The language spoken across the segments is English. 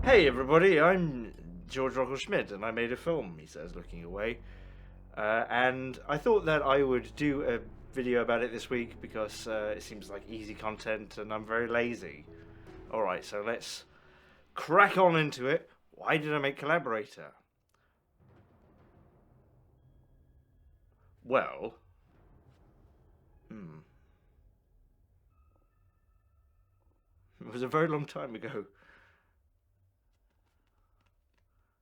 Hey everybody, I'm Georg Rockall-Schmidt and I made a film, he says, looking away. And I thought that I would do a video about it this week because it seems like easy content and I'm very lazy. Alright, so let's crack on into it. Why did I make Collaborator? Well, it was a very long time ago.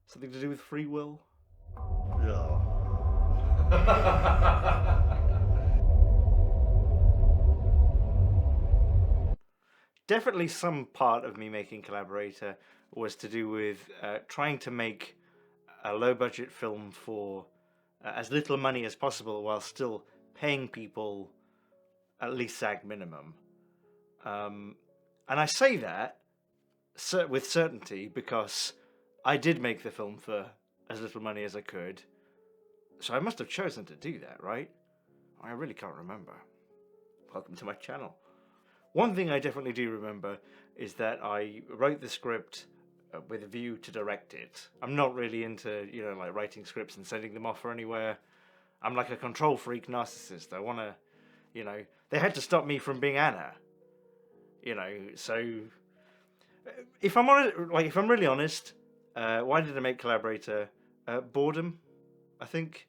Something to do with free will? Yeah. Definitely some part of me making Collaborator was to do with trying to make a low-budget film for as little money as possible while still paying people at least SAG minimum. And I say that with certainty because I did make the film for as little money as I could. So I must have chosen to do that, right? I really can't remember. Welcome to my channel. One thing I definitely do remember is that I wrote the script with a view to direct it. I'm not really into, like writing scripts and sending them off or anywhere. I'm like a control freak narcissist. I want to, they had to stop me from being Anna. So if I'm really honest, why did I make Collaborator? Boredom, I think.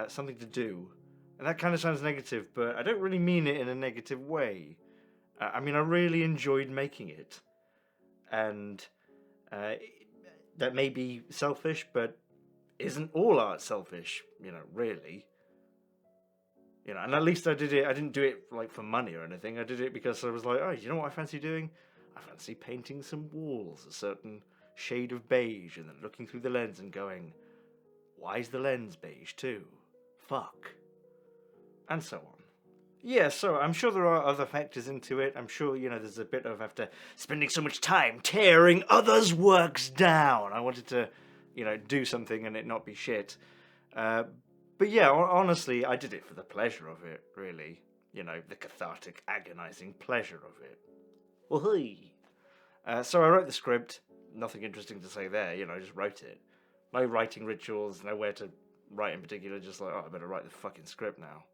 Something to do. And that kind of sounds negative, but I don't really mean it in a negative way. I really enjoyed making it. And that may be selfish, but isn't all art selfish, really? And at least I didn't do it like for money or anything. I did it because I was like, oh, you know what I fancy doing? I fancy painting some walls a certain shade of beige and then looking through the lens and going, why is the lens beige too? Fuck. And so on. Yeah, so I'm sure there are other factors into it. I'm sure, there's a bit of after spending so much time tearing others' works down. I wanted to, do something and it not be shit. But yeah, honestly, I did it for the pleasure of it, really. The cathartic, agonizing pleasure of it. Well, hey. So I wrote the script. Nothing interesting to say there, I just wrote it. No writing rituals, nowhere to write in particular, just like, oh, I better write the fucking script now.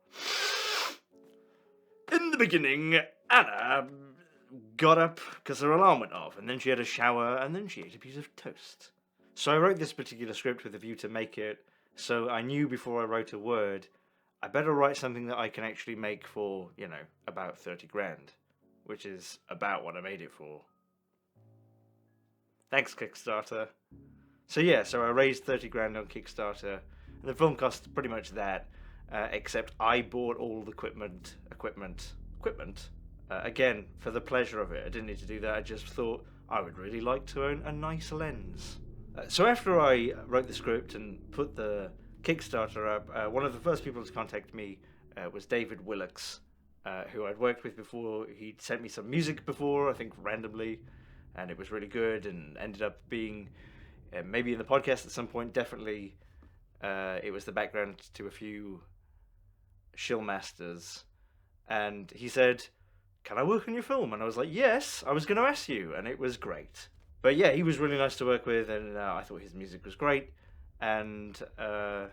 In the beginning, Anna got up because her alarm went off, and then she had a shower, and then she ate a piece of toast. So I wrote this particular script with a view to make it, so I knew before I wrote a word, I better write something that I can actually make for, about 30 grand, which is about what I made it for. Thanks, Kickstarter. So I raised 30 grand on Kickstarter, and the film cost pretty much that, except I bought all the equipment, again, for the pleasure of it. I didn't need to do that, I just thought I would really like to own a nice lens. So after I wrote the script and put the Kickstarter up, one of the first people to contact me was David Willocks, who I'd worked with before. He'd sent me some music before, I think randomly, and it was really good and ended up being maybe in the podcast at some point. Definitely it was the background to a few shill masters, and he said, can I work on your film? And I was like, yes, I was going to ask you, and it was great. But yeah, he was really nice to work with, and I thought his music was great, and I'm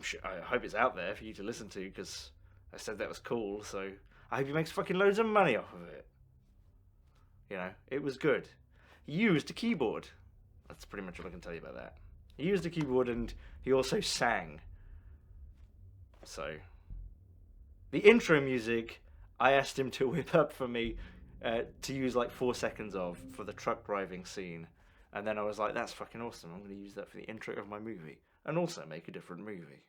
sure, I hope it's out there for you to listen to, because I said that was cool, so I hope he makes fucking loads of money off of it. It was good. He used a keyboard. That's pretty much what I can tell you about that. He used a keyboard and he also sang. So, the intro music, I asked him to whip up for me to use like 4 seconds of for the truck driving scene. And then I was like, that's fucking awesome. I'm going to use that for the intro of my movie. And also make a different movie.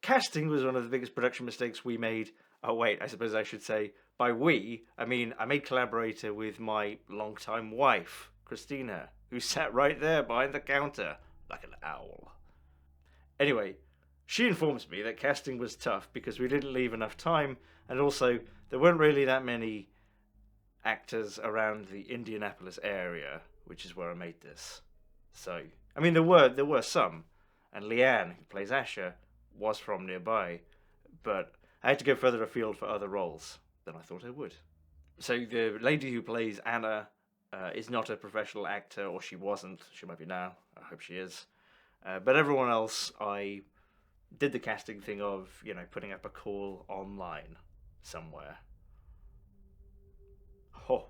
Casting was one of the biggest production mistakes we made. Oh wait, I suppose I should say, by we, I mean I made Collaborator with my longtime wife, Christina, who sat right there behind the counter, like an owl. Anyway, she informs me that casting was tough because we didn't leave enough time, and also there weren't really that many actors around the Indianapolis area, which is where I made this. So, there were some, and Leanne, who plays Asher, was from nearby, but I had to go further afield for other roles than I thought I would. So the lady who plays Anna is not a professional actor, or she wasn't. She might be now. I hope she is. But everyone else, I did the casting thing of, putting up a call online somewhere. Oh,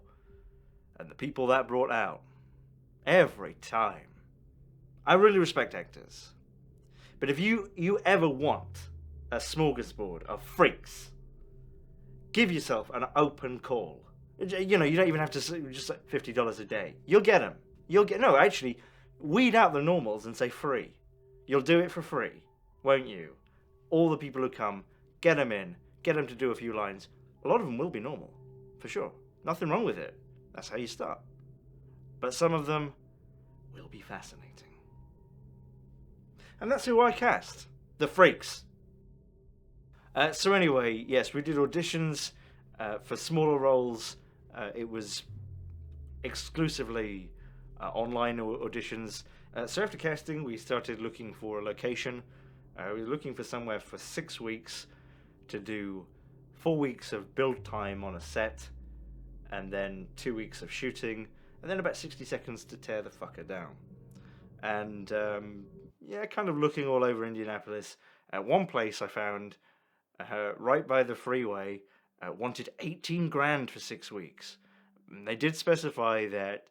and the people that brought out. Every time. I really respect actors. But if you ever want a smorgasbord of freaks, give yourself an open call. You don't even have to say just like $50 a day. You'll get them. No, actually, weed out the normals and say free. You'll do it for free, won't you? All the people who come, get them in, get them to do a few lines. A lot of them will be normal, for sure. Nothing wrong with it. That's how you start. But some of them will be fascinating. And that's who I cast. The freaks. So anyway, yes, we did auditions for smaller roles. It was exclusively online auditions. So after casting, we started looking for a location. We were looking for somewhere for 6 weeks to do 4 weeks of build time on a set, and then 2 weeks of shooting, and then about 60 seconds to tear the fucker down. And kind of looking all over Indianapolis. At one place I found, right by the freeway, wanted 18 grand for 6 weeks. And they did specify that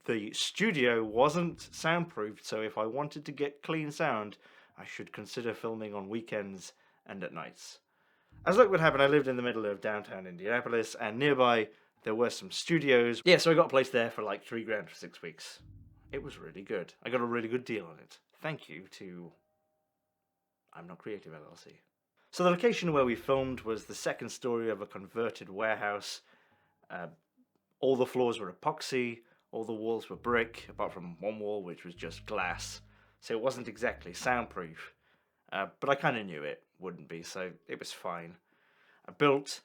the studio wasn't soundproofed, so if I wanted to get clean sound, I should consider filming on weekends and at nights. As luck would happen, I lived in the middle of downtown Indianapolis, and nearby there were some studios. Yeah, so I got a place there for like 3 grand for 6 weeks. It was really good. I got a really good deal on it. Thank you to I'm Not Creative LLC. So the location where we filmed was the second story of a converted warehouse. All the floors were epoxy, all the walls were brick, apart from one wall which was just glass. So it wasn't exactly soundproof. But I kind of knew it wouldn't be, so it was fine. I built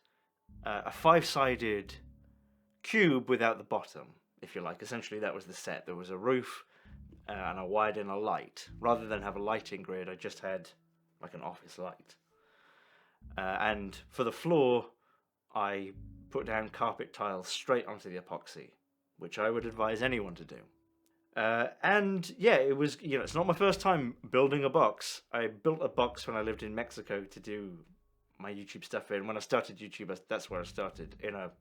a 5-sided cube without the bottom, if you like. Essentially that was the set. There was a roof and I wired in a light. Rather than have a lighting grid, I just had like an office light. And for the floor, I put down carpet tiles straight onto the epoxy, which I would advise anyone to do. And yeah, it was, it's not my first time building a box. I built a box when I lived in Mexico to do my YouTube stuff in. When I started YouTube, that's where I started, in a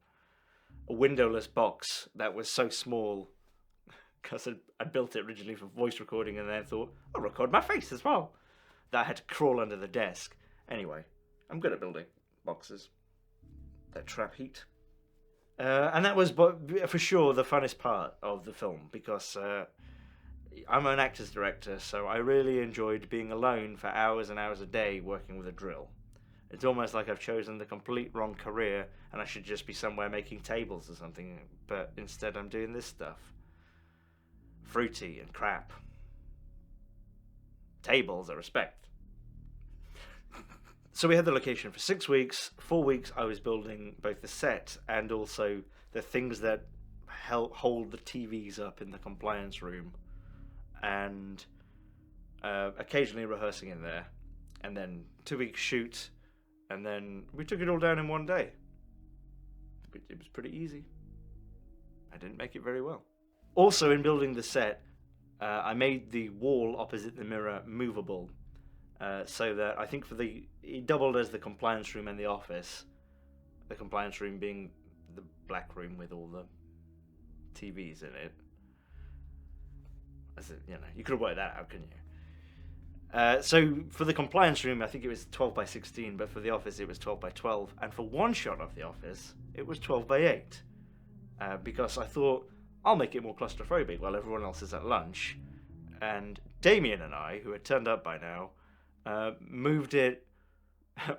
windowless box that was so small, because I built it originally for voice recording and then thought, I'll record my face as well. That I had to crawl under the desk. Anyway, I'm good at building boxes that trap heat. And that was for sure the funnest part of the film, because I'm an actor's director, so I really enjoyed being alone for hours and hours a day working with a drill. It's almost like I've chosen the complete wrong career and I should just be somewhere making tables or something, but instead I'm doing this stuff. Fruity and crap. Tables, I respect. So we had the location for 6 weeks. 4 weeks I was building both the set and also the things that hold the TVs up in the compliance room, and occasionally rehearsing in there. And then 2 weeks shoot, and then we took it all down in one day. It was pretty easy. I didn't make it very well. Also, in building the set, I made the wall opposite the mirror movable. So that I think it doubled as the compliance room and the office. The compliance room being the black room with all the TVs in it. You could have worked that out, couldn't you? So for the compliance room, I think it was 12 by 16, but for the office it was 12 by 12. And for one shot of the office, it was 12 by 8. Because I thought, I'll make it more claustrophobic while everyone else is at lunch. And Damien and I, who had turned up by now, moved it,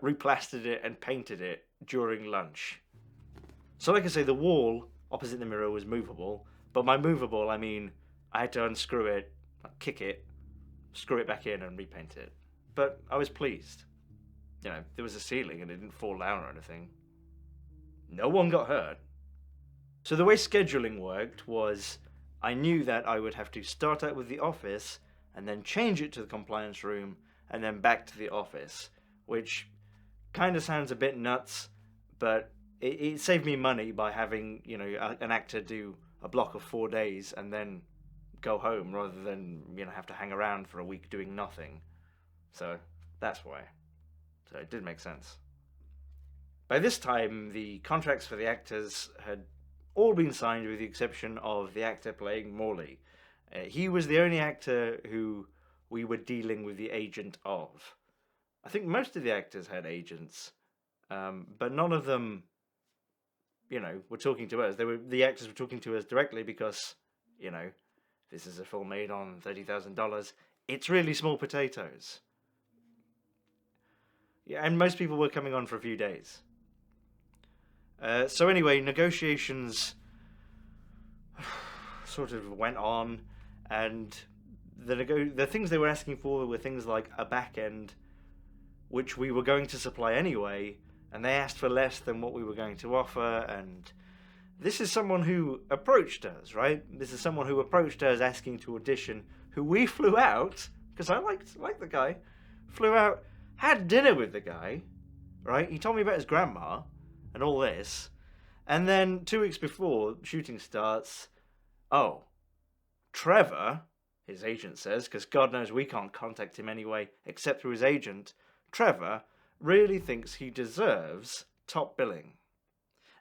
replastered it, and painted it during lunch. So like I say, the wall opposite the mirror was movable, but by movable I mean I had to unscrew it, kick it, screw it back in and repaint it. But I was pleased. There was a ceiling and it didn't fall down or anything. No one got hurt. So the way scheduling worked was I knew that I would have to start out with the office and then change it to the compliance room and then back to the office, which kind of sounds a bit nuts, but it saved me money by having, you know, an actor do a block of 4 days and then go home rather than, you know, have to hang around for a week doing nothing. So that's why. So it did make sense. By this time, the contracts for the actors had all been signed with the exception of the actor playing Morley. He was the only actor who we were dealing with the agent of. I think most of the actors had agents, but none of them, you know, were talking to us. The actors were talking to us directly because, you know, this is a film made on $30,000. It's really small potatoes. Yeah, and most people were coming on for a few days. So anyway, negotiations sort of went on, and the things they were asking for were things like a back end, which we were going to supply anyway, and they asked for less than what we were going to offer. And this is someone who approached us, right? This is someone who approached us asking to audition, who we flew out, because I liked the guy, flew out, had dinner with the guy, right? He told me about his grandma and all this. And then 2 weeks before shooting starts, oh, Trevor, his agent says, because God knows we can't contact him anyway except through his agent, Trevor really thinks he deserves top billing.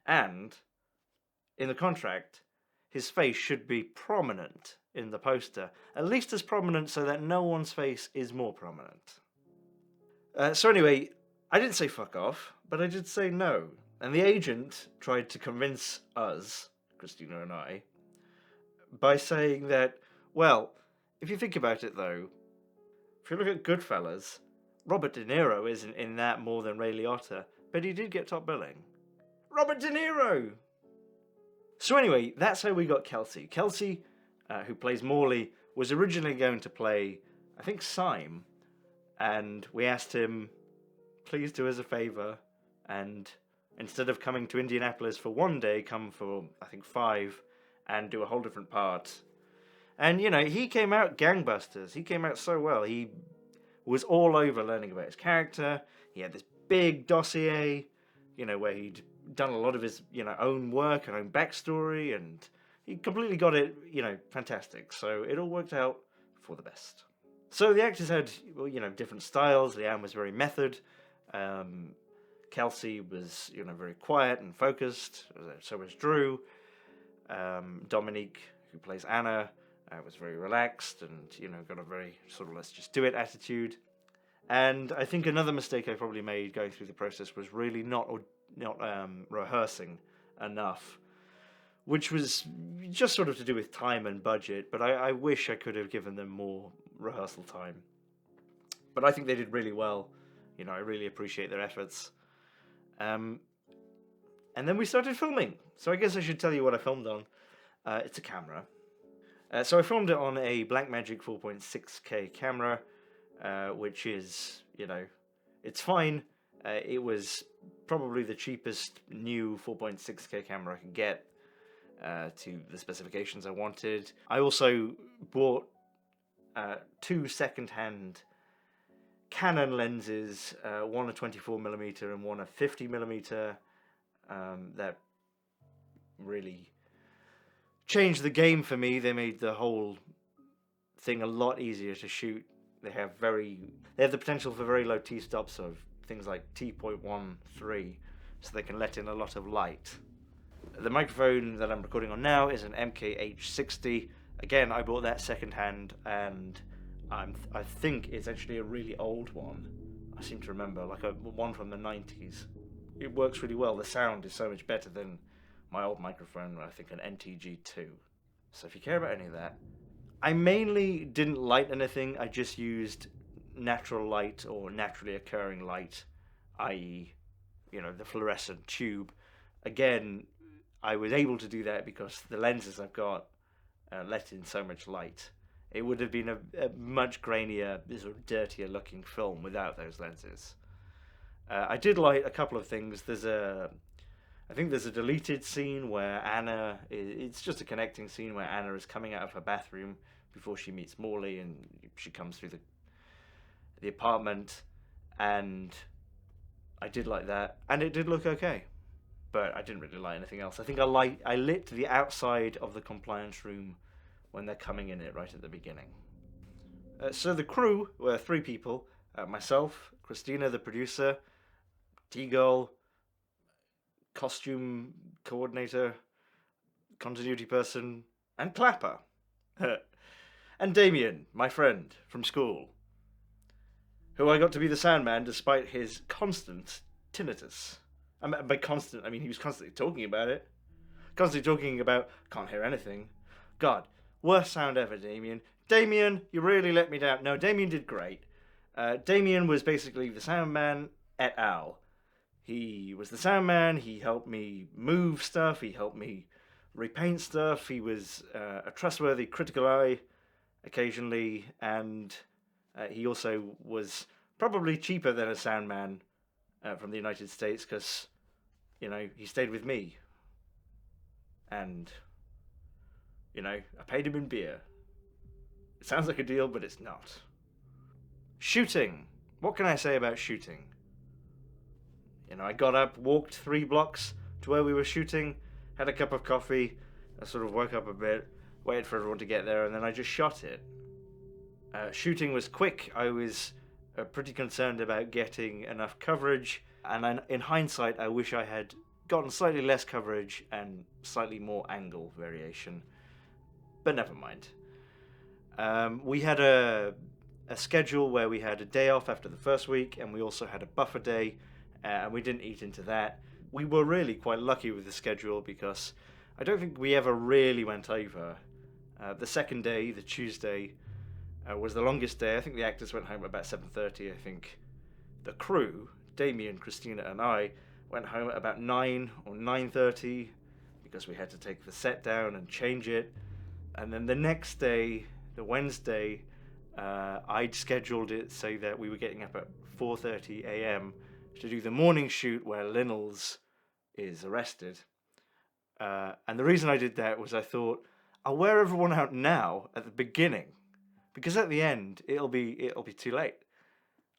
And in the contract, his face should be prominent in the poster, at least as prominent so that no one's face is more prominent. So anyway, I didn't say fuck off, but I did say no. And the agent tried to convince us, Christina and I, by saying that, well, if you think about it though, if you look at Goodfellas, Robert De Niro isn't in that more than Ray Liotta, but he did get top billing. Robert De Niro! So anyway, that's how we got Kelsey. Kelsey, who plays Morley, was originally going to play, I think, Syme, and we asked him, please do us a favour, and instead of coming to Indianapolis for 1 day, come for, I think, 5, and do a whole different part. And, you know, he came out gangbusters. He came out so well. He was all over learning about his character. He had this big dossier, you know, where he'd done a lot of his, you know, own work and own backstory, and he completely got it, you know, fantastic. So it all worked out for the best. So the actors had, well, you know, different styles. Leanne was very method. Kelsey was, you know, very quiet and focused. So was Drew. Dominique, who plays Anna, was very relaxed and, you know, got a very sort of let's just do it attitude. And I think another mistake I probably made going through the process was really not rehearsing enough, which was just sort of to do with time and budget. But I wish I could have given them more rehearsal time. But I think they did really well. You know, I really appreciate their efforts. And then we started filming. So I guess I should tell you what I filmed on. It's a camera. So I filmed it on a Blackmagic 4.6K camera, which is, you know, it's fine. It was probably the cheapest new 4.6K camera I could get to the specifications I wanted. I also bought 2 second-hand Canon lenses, one a 24mm and one a 50mm, that really changed the game for me. They made the whole thing a lot easier to shoot. They have the potential for very low t-stops of things like t.13, so they can let in a lot of light. The microphone that I'm recording on now is an MKH60. Again, I bought that secondhand, and I think it's actually a really old one. I seem to remember, like one from the 90s. It works really well. The sound is so much better than my old microphone, I think an NTG2. So if you care about any of that. I mainly didn't light anything. I just used natural light or naturally occurring light, i.e., you know, the fluorescent tube. Again, I was able to do that because the lenses I've got let in so much light. It would have been a much grainier, sort of dirtier looking film without those lenses. I did light a couple of things. I think there's a deleted scene where Anna, it's just a connecting scene where Anna is coming out of her bathroom before she meets Morley, and she comes through the apartment, and I did like that, and it did look okay. but I didn't really light anything else. I think I lit the outside of the compliance room when they're coming in it right at the beginning. So the crew were 3 people: myself, Christina, the producer, T-Girl, costume coordinator, continuity person, and Clapper. And Damien, my friend from school, who I got to be the sound man despite his constant tinnitus. By constant, I mean he was constantly talking about it. Constantly talking about, can't hear anything. God, worst sound ever, Damien. Damien, you really let me down. No, Damien did great. Damien was basically the sound man et al. He was the sound man, he helped me move stuff, he helped me repaint stuff, he was a trustworthy critical eye occasionally, and he also was probably cheaper than a sound man from the United States because, you know, he stayed with me. And, you know, I paid him in beer. It sounds like a deal, but it's not. Shooting. What can I say about shooting? You know, I got up, walked 3 blocks to where we were shooting, had a cup of coffee, I sort of woke up a bit, waited for everyone to get there, and then I just shot it. Shooting was quick. I was pretty concerned about getting enough coverage, and in hindsight, I wish I had gotten slightly less coverage and slightly more angle variation, but never mind. We had a schedule where we had a day off after the first week, and we also had a buffer day, and we didn't eat into that. We were really quite lucky with the schedule because I don't think we ever really went over. The second day, the Tuesday, was the longest day. I think the actors went home at about 7:30. I think the crew, Damien, Christina, and I, went home at about 9 or 9:30 because we had to take the set down and change it. And then the next day, the Wednesday, I'd scheduled it so that we were getting up at 4:30 a.m. to do the morning shoot where Linnell's is arrested. And the reason I did that was I thought, I'll wear everyone out now at the beginning, because at the end it'll be too late.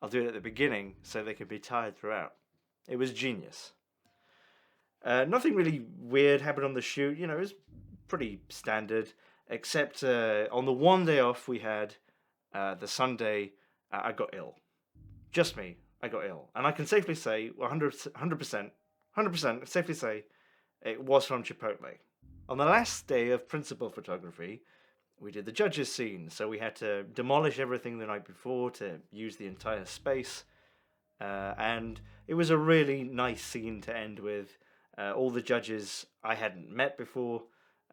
I'll do it at the beginning so they can be tired throughout. It was genius. Nothing really weird happened on the shoot. You know, it was pretty standard, except on the one day off we had, the Sunday, I got ill. Just me, I got ill. And I can safely say, 100% safely say, it was from Chipotle. On the last day of principal photography, we did the judges scene, so we had to demolish everything the night before to use the entire space, and it was a really nice scene to end with. All the judges I hadn't met before,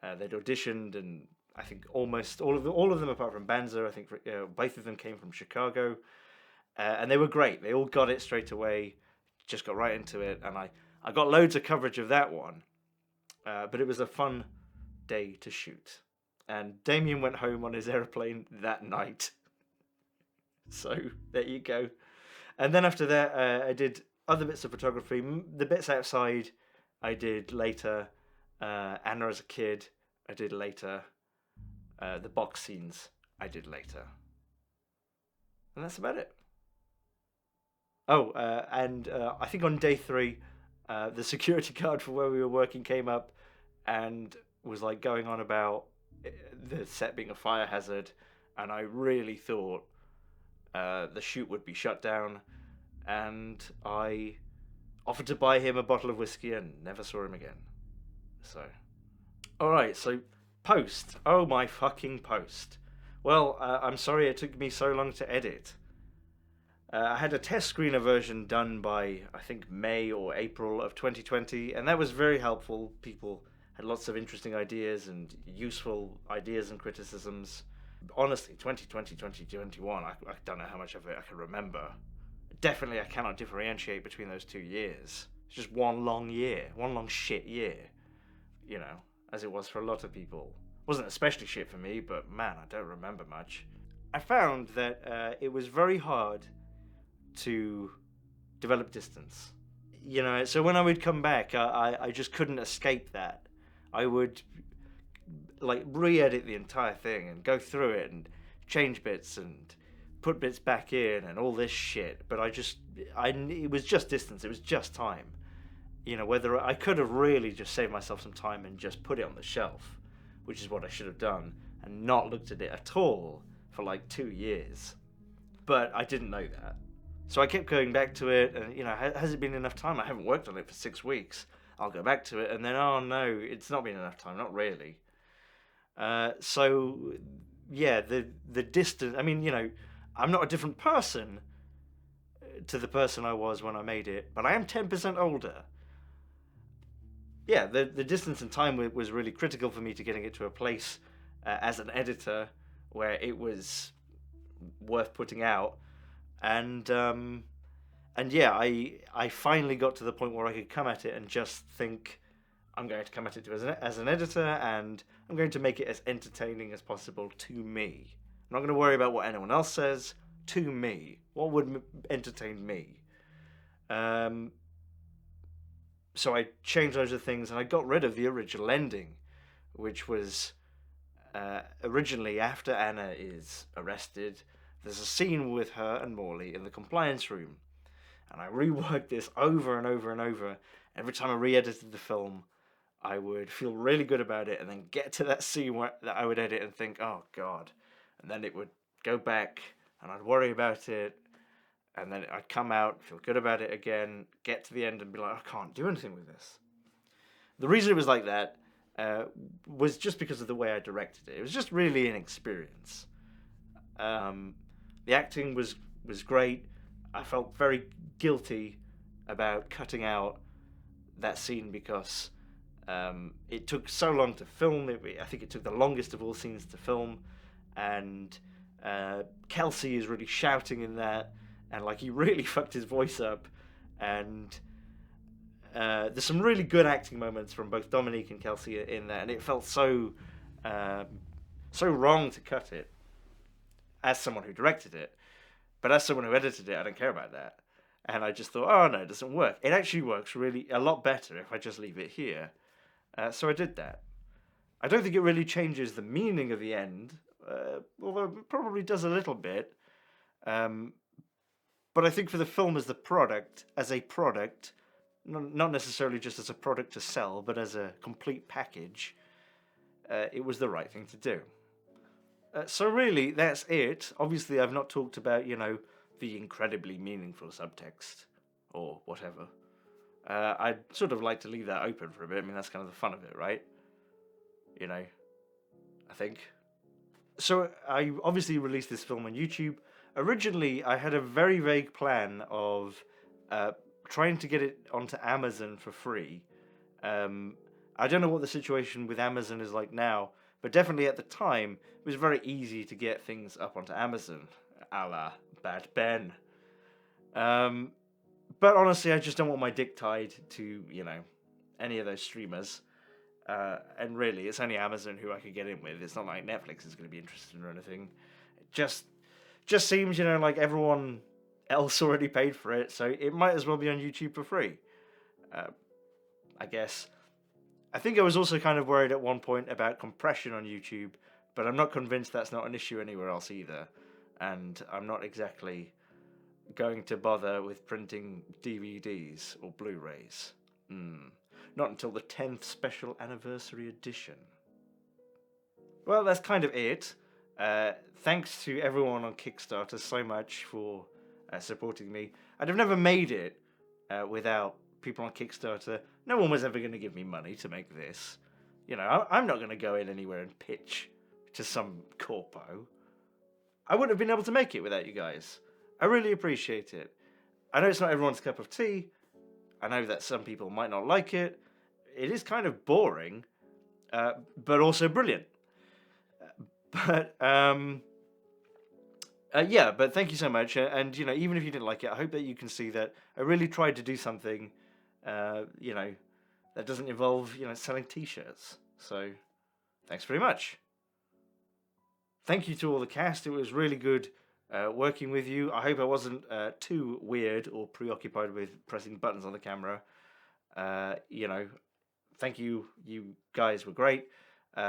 they'd auditioned, and I think almost all of them apart from Banzer, I think both of them came from Chicago, and they were great. They all got it straight away, just got right into it, and I got loads of coverage of that one. But it was a fun day to shoot. And Damien went home on his aeroplane that night. So, there you go. And then after that, I did other bits of photography. The bits outside, I did later. Anna as a kid, I did later. The box scenes, I did later. And that's about it. Oh, and I think on day 3, the security guard for where we were working came up and was like going on about the set being a fire hazard, and I really thought the shoot would be shut down, and I offered to buy him a bottle of whiskey and never saw him again. So, alright, so post. Oh my fucking post. Well, I'm sorry it took me so long to edit. I had a test screener version done by, I think, May or April of 2020, and that was very helpful. People had lots of interesting ideas and useful ideas and criticisms. Honestly, 2020, 2021, I don't know how much of it I can remember. Definitely, I cannot differentiate between those 2 years. It's just one long year, one long shit year, you know, as it was for a lot of people. It wasn't especially shit for me, but man, I don't remember much. I found that it was very hard to develop distance, you know, so when I would come back, I just couldn't escape that. I would like re-edit the entire thing and go through it and change bits and put bits back in and all this shit, but it was just distance, it was just time, whether I could have really just saved myself some time and just put it on the shelf, which is what I should have done, and not looked at it at all for like 2 years. But I didn't know that. So I kept going back to it, and has it been enough time? I haven't worked on it for 6 weeks. I'll go back to it, and then, oh no, it's not been enough time, not really. So yeah, the distance. I mean, I'm not a different person to the person I was when I made it, but I am 10% older. Yeah, the distance and time was really critical for me to getting it to a place as an editor where it was worth putting out, and yeah, I finally got to the point where I could come at it and just think, I'm going to come at it as an editor, and I'm going to make it as entertaining as possible to me. I'm not going to worry about what anyone else says. To me, what would entertain me? So I changed loads of things, and I got rid of the original ending, which was originally after Anna is arrested. There's a scene with her and Morley in the compliance room, and I reworked this over and over and over. Every time I re-edited the film, I would feel really good about it, and then get to that scene that I would edit and think, oh god, and then it would go back, and I'd worry about it, and then I'd come out, feel good about it again, get to the end and be like, I can't do anything with this. The reason it was like that was just because of the way I directed it. It was just really an experience. The acting was great. I felt very guilty about cutting out that scene because it took so long to film. I think it took the longest of all scenes to film, and Kelsey is really shouting in that, and like he really fucked his voice up, and there's some really good acting moments from both Dominique and Kelsey in there, and it felt so wrong to cut it as someone who directed it, but as someone who edited it, I don't care about that. And I just thought, oh no, it doesn't work. It actually works really a lot better if I just leave it here. So I did that. I don't think it really changes the meaning of the end, although it probably does a little bit. But I think for the film as a product, not necessarily just as a product to sell, but as a complete package, it was the right thing to do. So really, that's it. Obviously, I've not talked about, the incredibly meaningful subtext, or whatever. I'd sort of like to leave that open for a bit. I mean, that's kind of the fun of it, right? I think. So I obviously released this film on YouTube. Originally, I had a very vague plan of trying to get it onto Amazon for free. I don't know what the situation with Amazon is like now, but definitely at the time, it was very easy to get things up onto Amazon, a la Bad Ben. But honestly, I just don't want my dick tied to, any of those streamers. And really, it's only Amazon who I could get in with. It's not like Netflix is going to be interested or anything. It just seems, like everyone else already paid for it, so it might as well be on YouTube for free. I guess. I think I was also kind of worried at one point about compression on YouTube, but I'm not convinced that's not an issue anywhere else either. And I'm not exactly going to bother with printing DVDs or Blu-rays. Not until the 10th special anniversary edition. Well, that's kind of it. Thanks to everyone on Kickstarter so much for supporting me. I'd have never made it without people on Kickstarter. No one was ever going to give me money to make this. I'm not going to go in anywhere and pitch to some corpo. I wouldn't have been able to make it without you guys. I really appreciate it. I know it's not everyone's cup of tea. I know that some people might not like it. It is kind of boring, but also brilliant. But thank you so much. And even if you didn't like it, I hope that you can see that I really tried to do something, that doesn't involve selling T-shirts. So, thanks very much. Thank you to all the cast. It was really good working with you. I hope I wasn't too weird or preoccupied with pressing buttons on the camera. Thank you. You guys were great.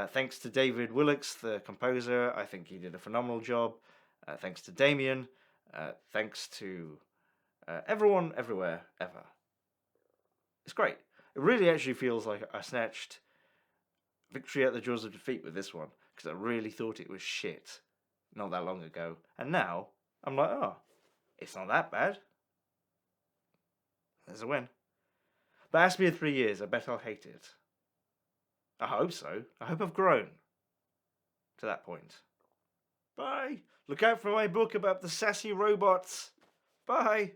Thanks to David Willocks, the composer. I think he did a phenomenal job. Thanks to Damien. Thanks to everyone, everywhere, ever. It's great. It really actually feels like I snatched victory at the jaws of defeat with this one, because I really thought it was shit not that long ago. And now, I'm like, oh, it's not that bad. There's a win. But ask me in 3 years, I bet I'll hate it. I hope so. I hope I've grown to that point. Bye. Look out for my book about the sassy robots. Bye.